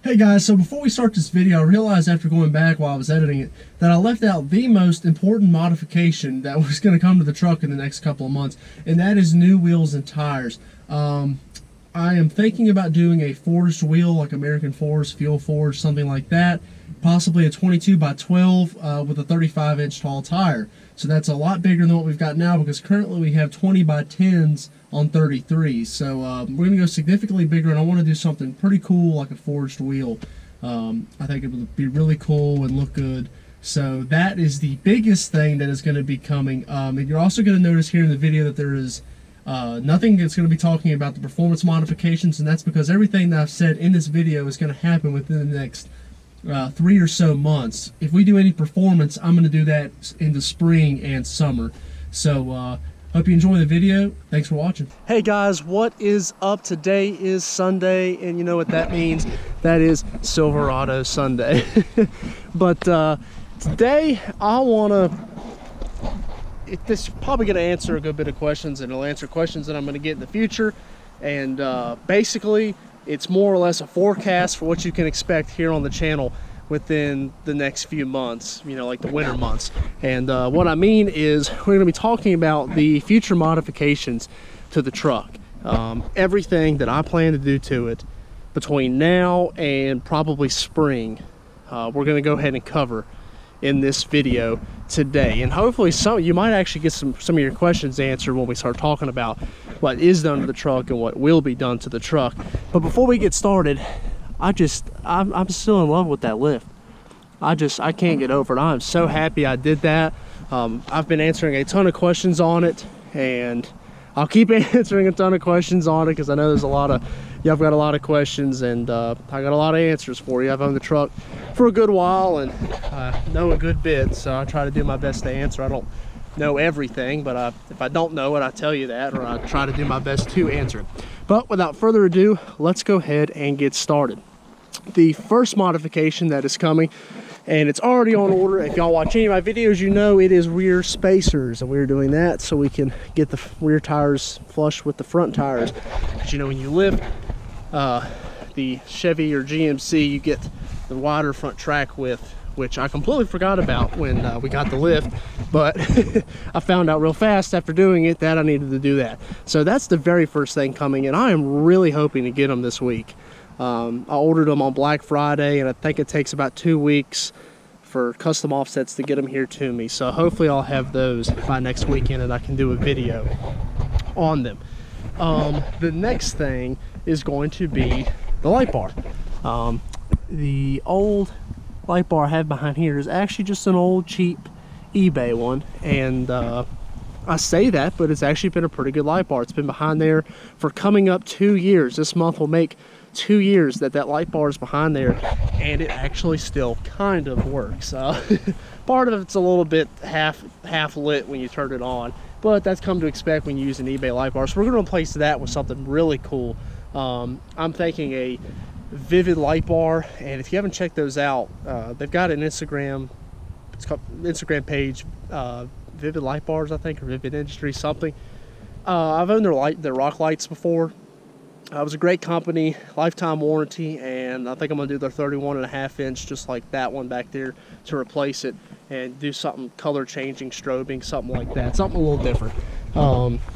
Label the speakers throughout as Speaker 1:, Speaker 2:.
Speaker 1: Hey guys, so before we start this video, I realized after going back while I was editing it that I left out the most important modification that was going to come to the truck in the next couple of months, and that is new wheels and tires. I am thinking about doing a forged wheel, like American Forged, Fuel Forged, something like that. Possibly a 22 by 12 with a 35-inch tall tire. So that's a lot bigger than what we've got now, because currently we have 20 by 10s on 33s. So we're going to go significantly bigger, and I want to do something pretty cool like a forged wheel. I think it would be really cool and look good. So that is the biggest thing that is going to be coming. And you're also going to notice here in the video that there is nothing that's going to be talking about the performance modifications, and that's because everything that I've said in this video is going to happen within the next 3 or so months. If we do any performance, I'm going to do that in the spring and summer. So hope you enjoy the video. Thanks for watching. Hey guys, what is up? Today is Sunday, and you know what that means. That is Silverado Sunday. But today I want to, this is probably going to answer a good bit of questions, and it'll answer questions that I'm going to get in the future. And basically it's more or less a forecast for what you can expect here on the channel within the next few months, you know, like the winter months. And what I mean is we're going to be talking about the future modifications to the truck. Everything that I plan to do to it between now and probably spring, we're going to go ahead and cover in this video today. And hopefully you might actually get some of your questions answered when we start talking about what is done to the truck and what will be done to the truck. But before we get started, I'm still in love with that lift. I can't get over it. I'm so happy I did that. I've been answering a ton of questions on it, and I'll keep answering a ton of questions on it because I know there's a lot of, y'all got a lot of questions, and I got a lot of answers for you. I've owned the truck for a good while and know a good bit, so I try to do my best to answer. I don't know everything, but if I don't know it, I tell you that, or I try to do my best to answer it. But without further ado, let's go ahead and get started. The first modification that is coming, and it's already on order. If y'all watch any of my videos, you know it is rear spacers, and we're doing that so we can get the rear tires flush with the front tires. Because you know, when you lift the Chevy or GMC, you get the wider front track width, which I completely forgot about when we got the lift, but I found out real fast after doing it that I needed to do that. So that's the very first thing coming, and I am really hoping to get them this week. I ordered them on Black Friday, and I think it takes about 2 weeks for custom offsets to get them here to me. So hopefully I'll have those by next weekend, and I can do a video on them. The next thing is going to be the light bar. The old light bar I have behind here is actually just an old cheap eBay one, and I say that, but it's actually been a pretty good light bar. It's been behind there for coming up 2 years. This month will make 2 years that light bar is behind there, and it actually still kind of works. Part of it's a little bit half lit when you turn it on, but that's come to expect when you use an eBay light bar. So we're going to replace that with something really cool. I'm thinking a Vivid light bar, and if you haven't checked those out, they've got an Instagram, it's called Instagram page, Vivid Light Bars, I think, or Vivid Industry something. I've owned their rock lights before. It was a great company, lifetime warranty, and I think I'm gonna do their 31.5 inch just like that one back there to replace it and do something color changing, strobing, something like that, something a little different.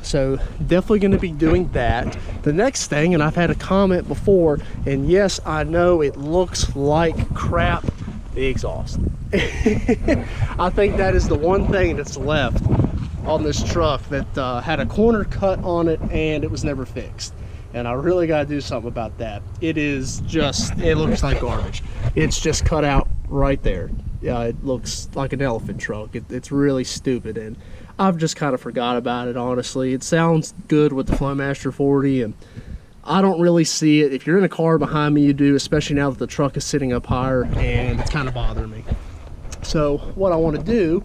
Speaker 1: So definitely going to be doing that. The next thing, and I've had a comment before, and yes, I know it looks like crap, the exhaust. I think that is the one thing that's left on this truck that had a corner cut on it, and it was never fixed. And I really got to do something about that. It looks like garbage. It's just cut out right there. Yeah, it looks like an elephant trunk. It's really stupid, and I've just kind of forgot about it, honestly. It sounds good with the Flowmaster 40, and I don't really see it. If you're in a car behind me, you do, especially now that the truck is sitting up higher, and it's kind of bothering me. So what I want to do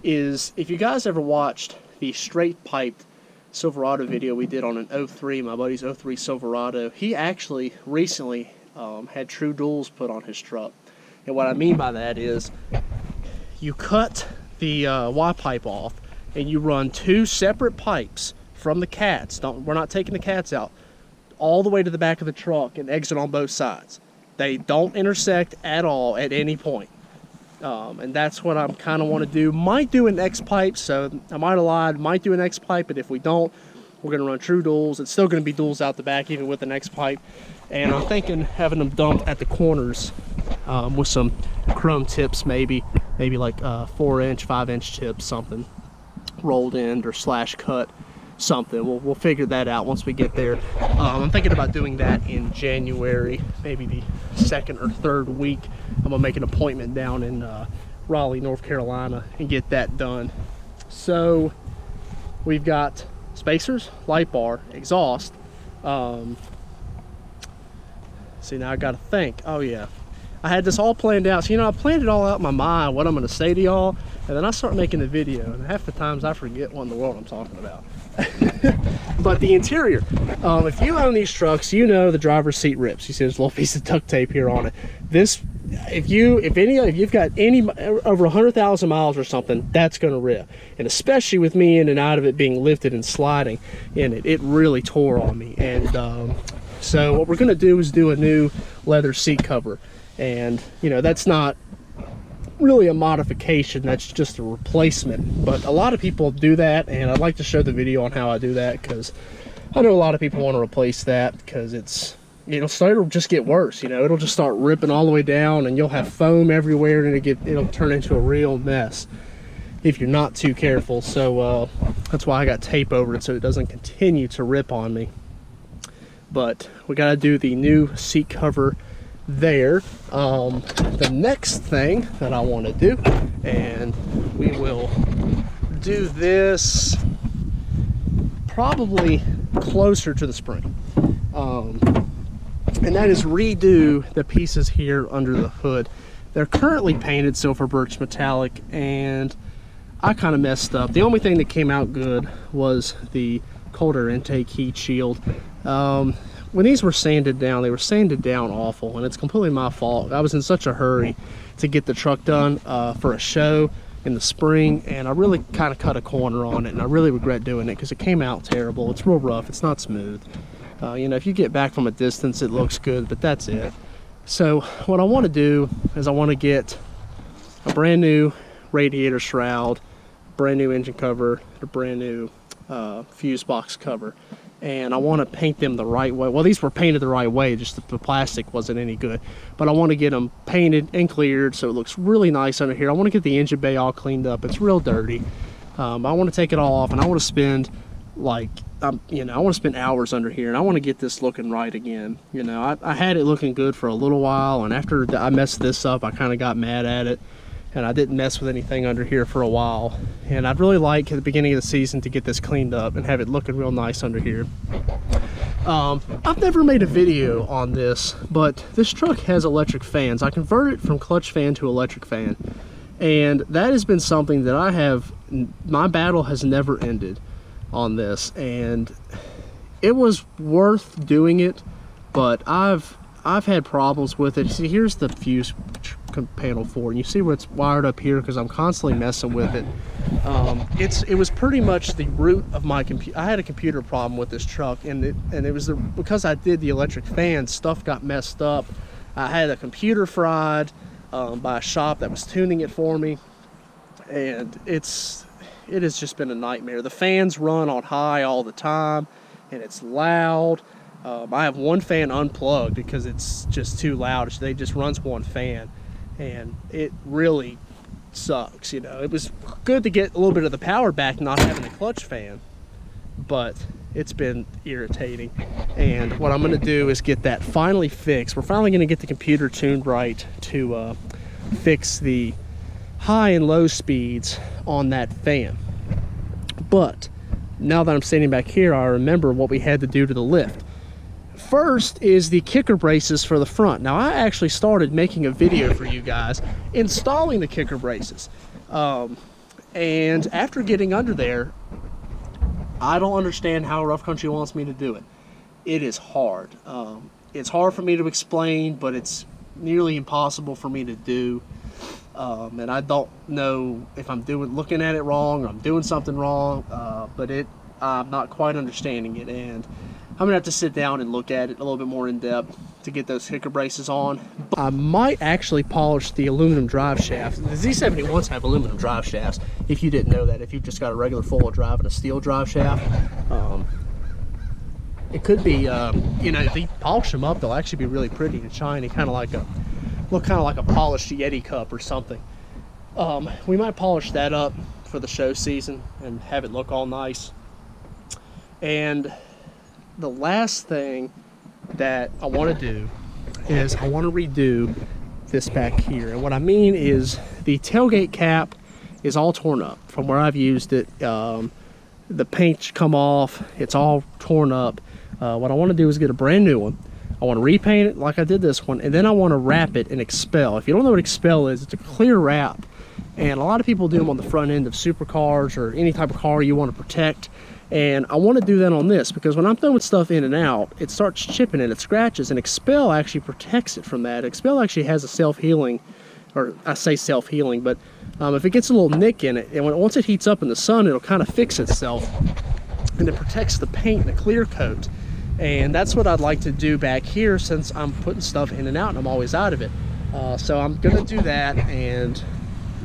Speaker 1: is, if you guys ever watched the straight piped Silverado video we did on an 03, my buddy's 03 Silverado, he actually recently had true duals put on his truck. And what I mean by that is you cut the Y pipe off, and you run 2 separate pipes from the cats. We're not taking the cats out, all the way to the back of the truck and exit on both sides. They don't intersect at all at any point. And that's what I kind of want to do. Might do an X pipe, so I might have lied. Might do an X pipe, but if we don't, we're going to run true duals. It's still going to be duals out the back, even with an X pipe. And I'm thinking having them dumped at the corners with some chrome tips, maybe like 4-inch, 5-inch tips, something rolled in or slash cut, something. We'll figure that out once we get there. I'm thinking about doing that in January, maybe the 2nd or 3rd week. I'm gonna make an appointment down in Raleigh, North Carolina, and get that done. So we've got spacers, light bar, exhaust. See, now I gotta think. Oh yeah, I had this all planned out. So, you know, I planned it all out in my mind, what I'm gonna say to y'all, and then I start making the video, and half the times I forget what in the world I'm talking about. But the interior, if you own these trucks, you know the driver's seat rips. You see this little piece of duct tape here on it. This, if you've got any over 100,000 miles or something, that's going to rip. And especially with me in and out of it being lifted and sliding in it, it really tore on me. And so what we're going to do is do a new leather seat cover. And you know, that's not really a modification, that's just a replacement. But a lot of people do that, and I'd like to show the video on how I do that, because I know a lot of people want to replace that because it's, you know, so it'll just get worse. You know, it'll just start ripping all the way down, and you'll have foam everywhere, and it'll turn into a real mess if you're not too careful. So that's why I got tape over it, so it doesn't continue to rip on me. But we got to do the new seat cover there. The next thing that I want to do, and we will do this probably closer to the spring, and that is redo the pieces here under the hood. They're currently painted silver birch metallic, and I kind of messed up. The only thing that came out good was the cold air intake heat shield. When these were sanded down, they were sanded down awful, and it's completely my fault. I was in such a hurry to get the truck done for a show in the spring, and I really kind of cut a corner on it, and I really regret doing it because it came out terrible. It's real rough. It's not smooth. You know, if you get back from a distance, it looks good, but that's it. So what I want to do is I want to get a brand new radiator shroud, brand new engine cover, a brand new fuse box cover. And I want to paint them the right way. Well, these were painted the right way, just the plastic wasn't any good. But I want to get them painted and cleared so it looks really nice under here. I want to get the engine bay all cleaned up. It's real dirty. I want to take it all off, and I want to spend like, you know, I want to spend hours under here, and I want to get this looking right again. You know, I had it looking good for a little while, and after I messed this up, I kind of got mad at it. And I didn't mess with anything under here for a while. And I'd really like at the beginning of the season to get this cleaned up and have it looking real nice under here. I've never made a video on this, but this truck has electric fans. I converted it from clutch fan to electric fan. And that has been something that my battle has never ended on this. And it was worth doing it, but I've had problems with it. See, here's the fuse panel for, and you see where it's wired up here because I'm constantly messing with it. It was pretty much the root of my computer. I had a computer problem with this truck, and it was because I did the electric fan, stuff got messed up. I had a computer fried by a shop that was tuning it for me, and it has just been a nightmare. The fans run on high all the time, and it's loud. I have one fan unplugged because it's just too loud. They just runs one fan, and it really sucks. You know, it was good to get a little bit of the power back not having a clutch fan, but it's been irritating. And what I'm going to do is get that finally fixed. We're finally going to get the computer tuned right to fix the high and low speeds on that fan. But now that I'm standing back here, I remember what we had to do to the lift. First is the kicker braces for the front. Now, I actually started making a video for you guys installing the kicker braces. And after getting under there, I don't understand how Rough Country wants me to do it. It is hard. It's hard for me to explain, but it's nearly impossible for me to do. And I don't know if I'm looking at it wrong or I'm doing something wrong, but I'm not quite understanding it. And I'm gonna have to sit down and look at it a little bit more in depth to get those kicker braces on. I might actually polish the aluminum drive shaft. The Z71s have aluminum drive shafts, if you didn't know that. If you've just got a regular four-wheel drive and a steel drive shaft, it could be, you know, if you polish them up, they'll actually be really pretty and shiny, kind of like a polished Yeti cup or something. We might polish that up for the show season and have it look all nice. And the last thing that I want to do is I want to redo this back here. And what I mean is the tailgate cap is all torn up from where I've used it. The paint's come off, it's all torn up. What I want to do is get a brand new one. I want to repaint it like I did this one, and then I want to wrap it in Expel. If you don't know what Expel is, it's a clear wrap, and a lot of people do them on the front end of supercars or any type of car you want to protect. And I want to do that on this because when I'm throwing stuff in and out, it starts chipping and it scratches, and Expel actually protects it from that. Expel actually has a self-healing, or I say self-healing, but if it gets a little nick in it, and once it heats up in the sun, it'll kind of fix itself, and it protects the paint and the clear coat. And that's what I'd like to do back here, since I'm putting stuff in and out and I'm always out of it. So I'm gonna do that, and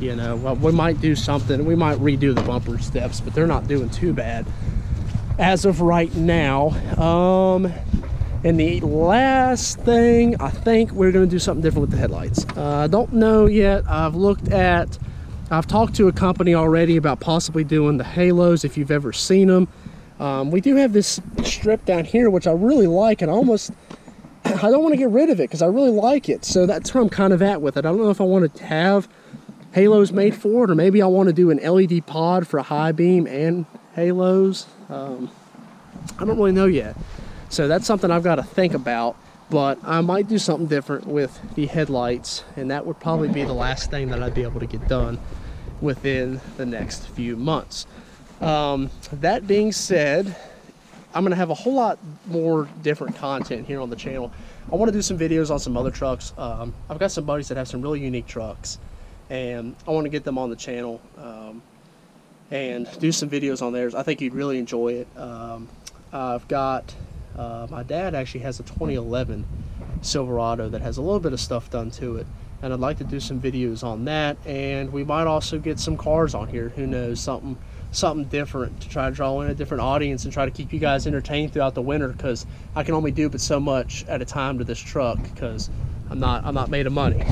Speaker 1: you know, well, we might do something. We might redo the bumper steps, but they're not doing too bad as of right now. And the last thing, I think we're going to do something different with the headlights. I don't know yet. I've talked to a company already about possibly doing the halos, if you've ever seen them. We do have this strip down here, which I really like, and I don't want to get rid of it because I really like it. So that's where I'm kind of at with it. I don't know if I want to have halos made for it, or maybe I want to do an LED pod for a high beam and halos. I don't really know yet. So that's something I've got to think about, but I might do something different with the headlights, and that would probably be the last thing that I'd be able to get done within the next few months. That being said, I'm going to have a whole lot more different content here on the channel. I want to do some videos on some other trucks. I've got some buddies that have some really unique trucks, and I want to get them on the channel and do some videos on theirs. I think you'd really enjoy it. I've got, my dad actually has a 2011 Silverado that has a little bit of stuff done to it, and I'd like to do some videos on that. And we might also get some cars on here, who knows, something different to try to draw in a different audience and try to keep you guys entertained throughout the winter, because I can only do but so much at a time to this truck because I'm not made of money.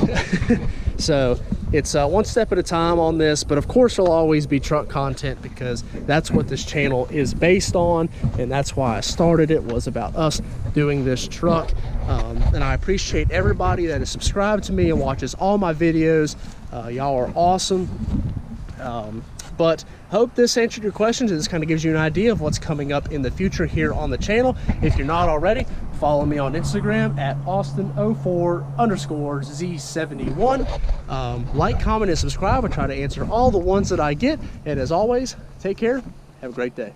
Speaker 1: So it's one step at a time on this, but of course there'll always be truck content because that's what this channel is based on, and that's why I started it, was about us doing this truck. And I appreciate everybody that is subscribed to me and watches all my videos. Y'all are awesome. But hope this answered your questions, and this kind of gives you an idea of what's coming up in the future here on the channel. If you're not already, follow me on Instagram at Austin04_Z71. Like, comment, and subscribe. I try to answer all the ones that I get. And as always, take care. Have a great day.